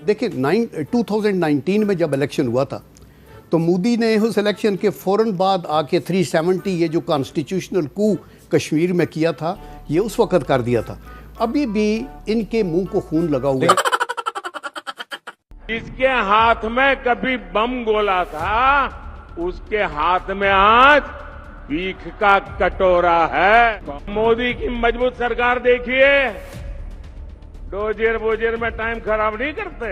देखिए 2019 में जब इलेक्शन हुआ था तो मोदी ने उस इलेक्शन के फ़ौरन बाद आके 370 ये जो कॉन्स्टिट्यूशनल कू कश्मीर में किया था ये उस वक़्त कर दिया था। अभी भी इनके मुंह को खून लगा हुआ है। जिसके हाथ में कभी बम गोला था उसके हाथ में आज भीख का कटोरा है। मोदी की मजबूत सरकार देखिए, डोजियर बोजियर में टाइम खराब नहीं करते,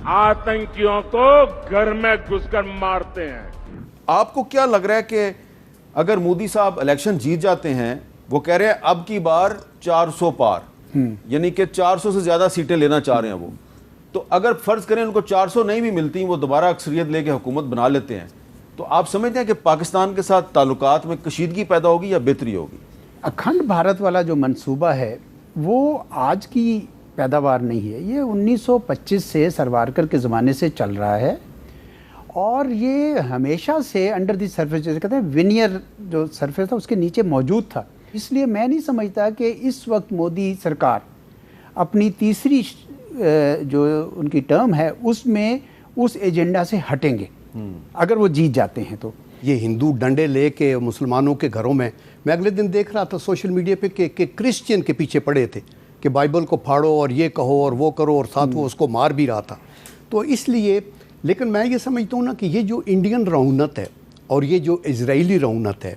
आतंकियों को घर में घुसकर मारते हैं। आपको क्या लग रहा है कि अगर मोदी साहब इलेक्शन जीत जाते हैं, वो कह रहे हैं अब की बार 400 पार, यानी कि 400 से ज्यादा सीटें लेना चाह रहे हैं वो, तो अगर फर्ज करें उनको 400 नहीं भी मिलती, वो दोबारा अक्सरियत लेके हुकूमत बना लेते हैं, तो आप समझते हैं कि पाकिस्तान के साथ ताल्लुकात में कशीदगी पैदा होगी या बेहतरी होगी? अखंड भारत वाला जो मंसूबा है वो आज की पैदावार नहीं है, ये 1925 से सरवारकर के ज़माने से चल रहा है और ये हमेशा से अंडर द सरफेस, जैसे कहते हैं विनियर जो सरफेस था उसके नीचे मौजूद था। इसलिए मैं नहीं समझता कि इस वक्त मोदी सरकार अपनी तीसरी जो उनकी टर्म है उसमें उस एजेंडा से हटेंगे अगर वो जीत जाते हैं तो। ये हिंदू डंडे लेके मुसलमानों के घरों में, मैं अगले दिन देख रहा था सोशल मीडिया पे कि क्रिश्चियन के पीछे पड़े थे कि बाइबल को फाड़ो और ये कहो और वो करो, और साथ वो उसको मार भी रहा था। तो इसलिए, लेकिन मैं ये समझता हूँ ना कि ये जो इंडियन रऊनत है और ये जो इजरायली रऊनत है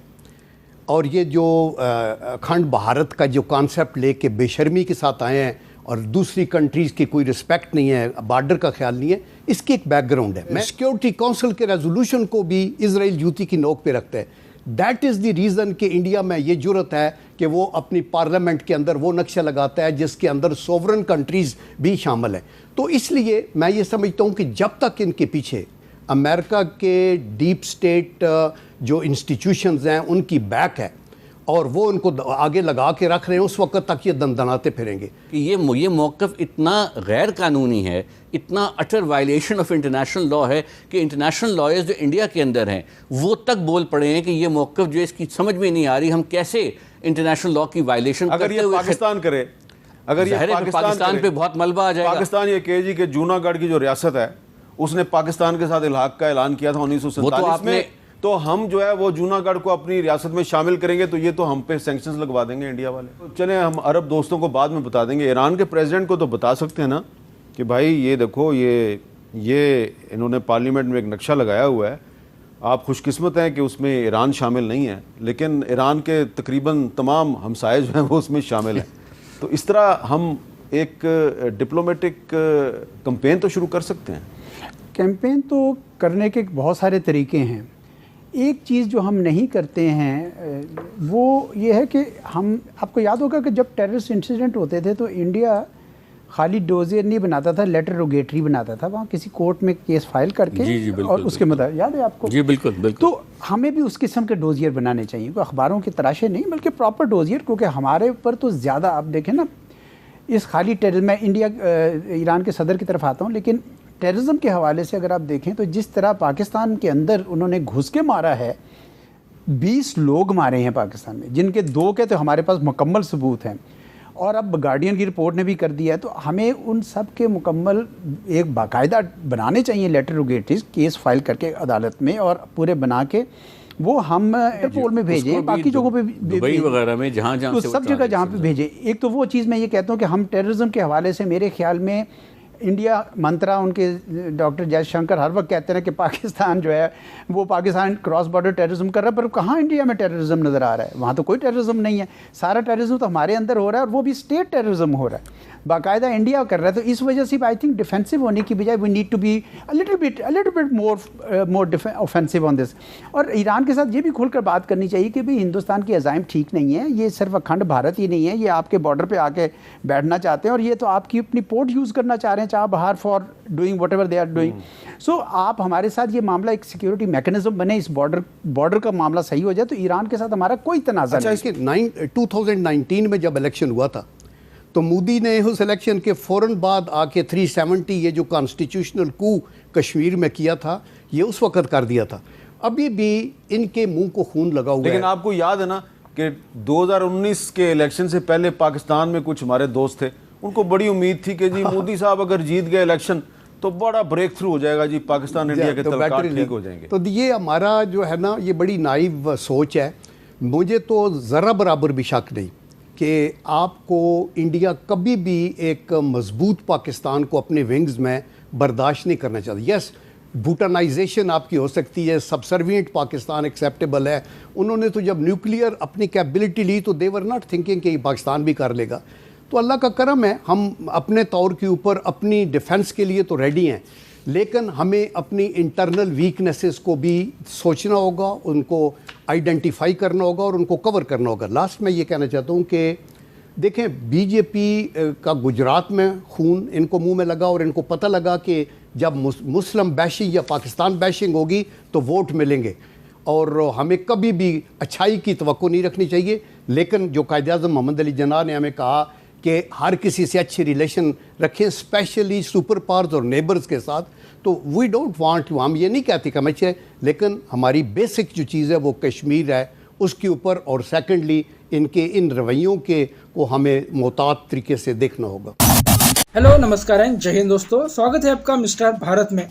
और ये जो अखंड भारत का जो कॉन्सेप्ट लेके बेशर्मी के साथ आए हैं और दूसरी कंट्रीज़ की कोई रिस्पेक्ट नहीं है, बॉर्डर का ख्याल नहीं है, इसकी एक बैकग्राउंड है। मैं सिक्योरिटी काउंसिल के रेजोल्यूशन को भी इजराइल जूती की नोक पे रखता है। दैट इज़ द रीज़न कि इंडिया में ये जुर्रत है कि वो अपनी पार्लियामेंट के अंदर वो नक्शा लगाता है जिसके अंदर सोवरन कंट्रीज़ भी शामिल हैं। तो इसलिए मैं ये समझता हूँ कि जब तक इनके पीछे अमेरिका के डीप स्टेट जो इंस्टीट्यूशंस हैं उनकी बैक है और वो उनको आगे लगा के रख रहे हैं, उस वक्त तक ये दंदनाते फिरेंगे। कि ये मौक़िफ़ इतना गैर कानूनी है, इतना अटर वायलेशन ऑफ इंटरनेशनल लॉ है कि इंटरनेशनल लॉयर्स जो इंडिया के अंदर हैं वो तक बोल पड़े हैं कि ये मौक़िफ़ जो इसकी समझ में नहीं आ रही, हम कैसे इंटरनेशनल लॉ की वायलेशन अगर ये पाकिस्तान करे, अगर ये पाकिस्तान पे बहुत मलबा आ जाएगा। पाकिस्तान ये कहे जी कि जूनागढ़ की जो रियासत है उसने पाकिस्तान के साथ इल्हाक का ऐलान किया था 1947 में, तो हम जो है वो जूनागढ़ को अपनी रियासत में शामिल करेंगे तो ये तो हम पे सैंक्शंस लगवा देंगे इंडिया वाले। तो चले हम अरब दोस्तों को बाद में बता देंगे, ईरान के प्रेसिडेंट को तो बता सकते हैं ना कि भाई ये देखो ये इन्होंने पार्लियामेंट में एक नक्शा लगाया हुआ है, आप खुशकिस्मत हैं कि उसमें ईरान शामिल नहीं है, लेकिन ईरान के तकरीबन तमाम हमसाये जो हैं वो उसमें शामिल हैं। तो इस तरह हम एक डिप्लोमेटिक कैंपेन तो शुरू कर सकते हैं। कैंपेन तो करने के बहुत सारे तरीके हैं। एक चीज़ जो हम नहीं करते हैं वो ये है कि हम, आपको याद होगा कि जब टेररिस्ट इंसिडेंट होते थे तो इंडिया खाली डोजियर नहीं बनाता था, लेटर रोगेटरी बनाता था, वहाँ किसी कोर्ट में केस फाइल करके। जी, बिल्कुल, और उसके मतलब याद है आपको? जी बिल्कुल बिल्कुल। तो हमें भी उस किस्म के डोजियर बनाने चाहिए, कोई अखबारों की तराशे नहीं बल्कि प्रॉपर डोजियर, क्योंकि हमारे ऊपर तो ज़्यादा, आप देखें ना इस खाली टेररिज्म में, ईरान के सदर की तरफ आता हूँ, लेकिन टेररिज्म के हवाले से अगर आप देखें तो जिस तरह पाकिस्तान के अंदर उन्होंने घुस के मारा है, 20 लोग मारे हैं पाकिस्तान में, जिनके 2 के तो हमारे पास मुकम्मल सबूत हैं और अब गार्डियन की रिपोर्ट ने भी कर दिया है। तो हमें उन सब के मुकम्मल एक बाकायदा बनाने चाहिए लेटर रोगेटरीज, केस फाइल करके अदालत में और पूरे बना के वो हम इंटरपोल में भेजें, बाकी जगहों पे दुबई वगैरह में जहाँ तो सब जगह जहाँ पे भेजें। एक तो वो चीज़ मैं ये कहता हूँ कि हम टेररिज्म के हवाले से मेरे ख्याल में इंडिया मंत्रा उनके डॉक्टर जयशंकर हर वक्त कहते हैं कि पाकिस्तान जो है वो पाकिस्तान क्रॉस बॉर्डर टेररिज्म कर रहा है, पर कहाँ इंडिया में टेररिज्म नज़र आ रहा है? वहाँ तो कोई टेररिज्म नहीं है, सारा टेररिज्म तो हमारे अंदर हो रहा है और वो भी स्टेट टेररिज्म हो रहा है, बाकायदा इंडिया कर रहा है। तो इस वजह से आई थिंक डिफेंसिव होने की बजाय we need to be a little bit more offensive on this. और ईरान के साथ ये भी खुलकर बात करनी चाहिए कि भाई हिंदुस्तान की अज़ाइम ठीक नहीं है, ये सिर्फ अखंड भारत ही नहीं है, ये आपके बॉर्डर पे आके बैठना चाहते हैं और ये तो आपकी अपनी पोर्ट यूज़ करना चाह रहे हैं चाहे बाहर for doing whatever they are doing. So आप हमारे साथ ये मामला एक सिक्योरिटी मैकेनिज्म बने, इस बॉर्डर का मामला सही हो जाए तो ईरान के साथ हमारा कोई तनाज़ा नहीं। अच्छा, इसके 2019 में जब इलेक्शन हुआ था तो मोदी ने उस इलेक्शन के फ़ौरन बाद आके 370 ये जो कॉन्स्टिट्यूशनल कू कश्मीर में किया था ये उस वक़्त कर दिया था। अभी भी इनके मुंह को खून लगा हुआ है। लेकिन आपको याद है ना कि 2019 के इलेक्शन से पहले पाकिस्तान में कुछ हमारे दोस्त थे, उनको बड़ी उम्मीद थी कि जी मोदी साहब अगर जीत गए इलेक्शन तो बड़ा ब्रेक थ्रू हो जाएगा जी, पाकिस्तान इंडिया के तलकाट बैटरी ठीक हो जाएंगे। तो ये हमारा जो है ना, ये बड़ी नाइव सोच है। मुझे तो ज़रा बराबर भी शक नहीं कि आपको इंडिया कभी भी एक मजबूत पाकिस्तान को अपने विंग्स में बर्दाश्त नहीं करना चाहता। यस, भूटानाइजेशन आपकी हो सकती है, सबसर्विएंट पाकिस्तान एक्सेप्टेबल है। उन्होंने तो जब न्यूक्लियर अपनी कैपेबिलिटी ली तो दे वर नॉट थिंकिंग कि पाकिस्तान भी कर लेगा। तो अल्लाह का करम है, हम अपने तौर के ऊपर अपनी डिफेंस के लिए तो रेडी हैं, लेकिन हमें अपनी इंटरनल वीकनेसेस को भी सोचना होगा, उनको आइडेंटिफाई करना होगा और उनको कवर करना होगा। लास्ट में ये कहना चाहता हूँ कि देखें, बीजेपी का गुजरात में खून इनको मुंह में लगा और इनको पता लगा कि जब मुस्लिम बैशिंग या पाकिस्तान बैशिंग होगी तो वोट मिलेंगे, और हमें कभी भी अच्छाई की तवक्को नहीं रखनी चाहिए। लेकिन जो कायद-ए-आज़म मोहम्मद अली जिन्ना ने हमें कहा कि हर किसी से अच्छे रिलेशन रखें, स्पेशली सुपर पावर्स और नेबर्स के साथ, तो वी डोंट वांट, हम ये नहीं कहते कि हमें चाहिए, लेकिन हमारी बेसिक जो चीज़ है वो कश्मीर है उसके ऊपर, और सेकेंडली इनके इन रवैयों के को हमें मोहतात तरीके से देखना होगा। हेलो, नमस्कार एंड जय हिंद दोस्तों, स्वागत है आपका मिस्टर भारत में।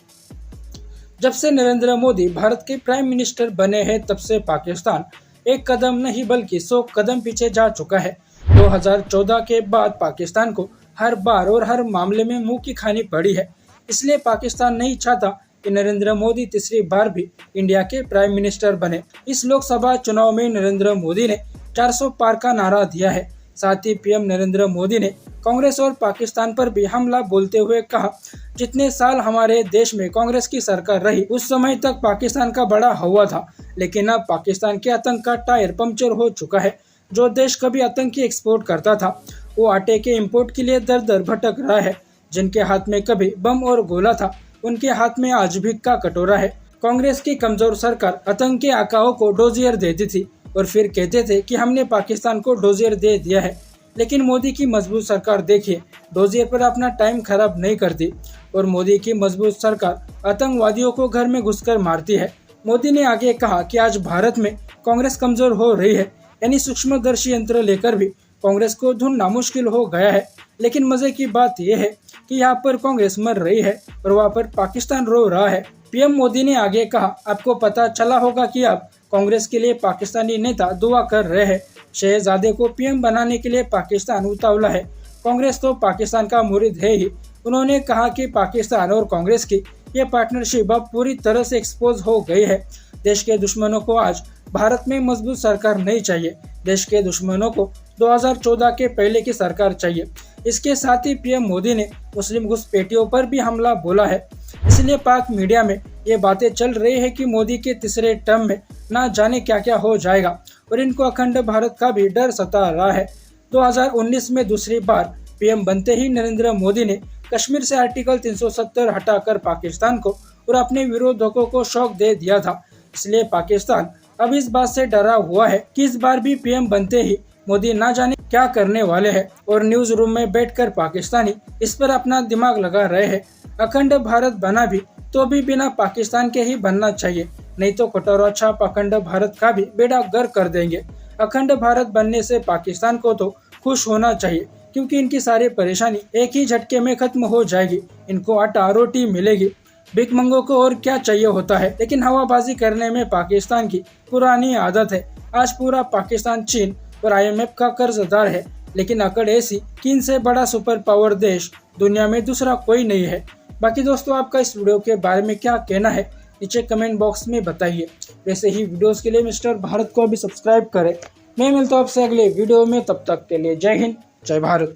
जब से नरेंद्र मोदी भारत के प्राइम मिनिस्टर बने हैं तब से पाकिस्तान एक कदम नहीं बल्कि 100 कदम पीछे जा चुका है। 2014 के बाद पाकिस्तान को हर बार और हर मामले में मुंह की खानी पड़ी है। इसलिए पाकिस्तान नहीं चाहता कि नरेंद्र मोदी तीसरी बार भी इंडिया के प्राइम मिनिस्टर बने। इस लोकसभा चुनाव में नरेंद्र मोदी ने 400 पार का नारा दिया है। साथ ही पीएम नरेंद्र मोदी ने कांग्रेस और पाकिस्तान पर भी हमला बोलते हुए कहा, जितने साल हमारे देश में कांग्रेस की सरकार रही उस समय तक पाकिस्तान का बड़ा हवा था, लेकिन अब पाकिस्तान के आतंक का टायर पंक्चर हो चुका है। जो देश कभी आतंकी एक्सपोर्ट करता था वो आटे के इंपोर्ट के लिए दर दर भटक रहा है। जिनके हाथ में कभी बम और गोला था उनके हाथ में आज भीख का कटोरा है। कांग्रेस की कमजोर सरकार आतंक के आकाओं को डोजियर देती थी और फिर कहते थे कि हमने पाकिस्तान को डोजियर दे दिया है। लेकिन मोदी की मजबूत सरकार देखिए, डोजियर पर अपना टाइम खराब नहीं करती, और मोदी की मजबूत सरकार आतंकवादियों को घर में घुसकर मारती है। मोदी ने आगे कहा कि आज भारत में कांग्रेस कमजोर हो रही है, यानी सूक्ष्मदर्शी यंत्र लेकर भी कांग्रेस को ढूंढना मुश्किल हो गया है। लेकिन मजे की बात यह है कि यहाँ पर कांग्रेस मर रही है और वहाँ पर पाकिस्तान रो रहा है। पीएम मोदी ने आगे कहा, आपको पता चला होगा कि अब कांग्रेस के लिए पाकिस्तानी नेता दुआ कर रहे हैं। शहजादे को पीएम बनाने के लिए पाकिस्तान उतावला है। कांग्रेस तो पाकिस्तान का मुरीद है ही। उन्होंने कहा कि पाकिस्तान और कांग्रेस की ये पार्टनरशिप अब पूरी तरह से एक्सपोज हो गई है। देश के दुश्मनों को आज भारत में मजबूत सरकार नहीं चाहिए, देश के दुश्मनों को 2014 के पहले की सरकार चाहिए। इसके साथ ही पीएम मोदी ने मुस्लिम घुसपैठियों पर भी हमला बोला है। इसलिए पाक मीडिया में ये बातें चल रही है कि मोदी के तीसरे टर्म में ना जाने क्या क्या हो जाएगा और इनको अखंड भारत का भी डर सता रहा है। 2019 में दूसरी बार पीएम बनते ही नरेंद्र मोदी ने कश्मीर से आर्टिकल 370 हटाकर पाकिस्तान को और अपने विरोधकों को शॉक दे दिया था। इसलिए पाकिस्तान अब इस बात से डरा हुआ है कि इस बार भी पीएम बनते ही मोदी ना जाने क्या करने वाले हैं, और न्यूज रूम में बैठकर पाकिस्तानी इस पर अपना दिमाग लगा रहे हैं। अखंड भारत बना भी तो भी बिना पाकिस्तान के ही बनना चाहिए, नहीं तो कटोरा छाप अखंड भारत का भी बेड़ा गर्क कर देंगे। अखंड भारत बनने से पाकिस्तान को तो खुश होना चाहिए, क्योंकि इनकी सारी परेशानी एक ही झटके में खत्म हो जाएगी। इनको आटा रोटी मिलेगी। भिखमंगों को और क्या चाहिए होता है, लेकिन हवाबाजी करने में पाकिस्तान की पुरानी आदत है। आज पूरा पाकिस्तान चीन और IMF का कर्जदार है, लेकिन अकड़ ऐसी कि इनसे बड़ा सुपर पावर देश दुनिया में दूसरा कोई नहीं है। बाकी दोस्तों, आपका इस वीडियो के बारे में क्या कहना है नीचे कमेंट बॉक्स में बताइए। वैसे ही वीडियोस के लिए मिस्टर भारत को भी सब्सक्राइब करें। मैं मिलता हूं आपसे अगले वीडियो में, तब तक के लिए जय हिंद, जय भारत।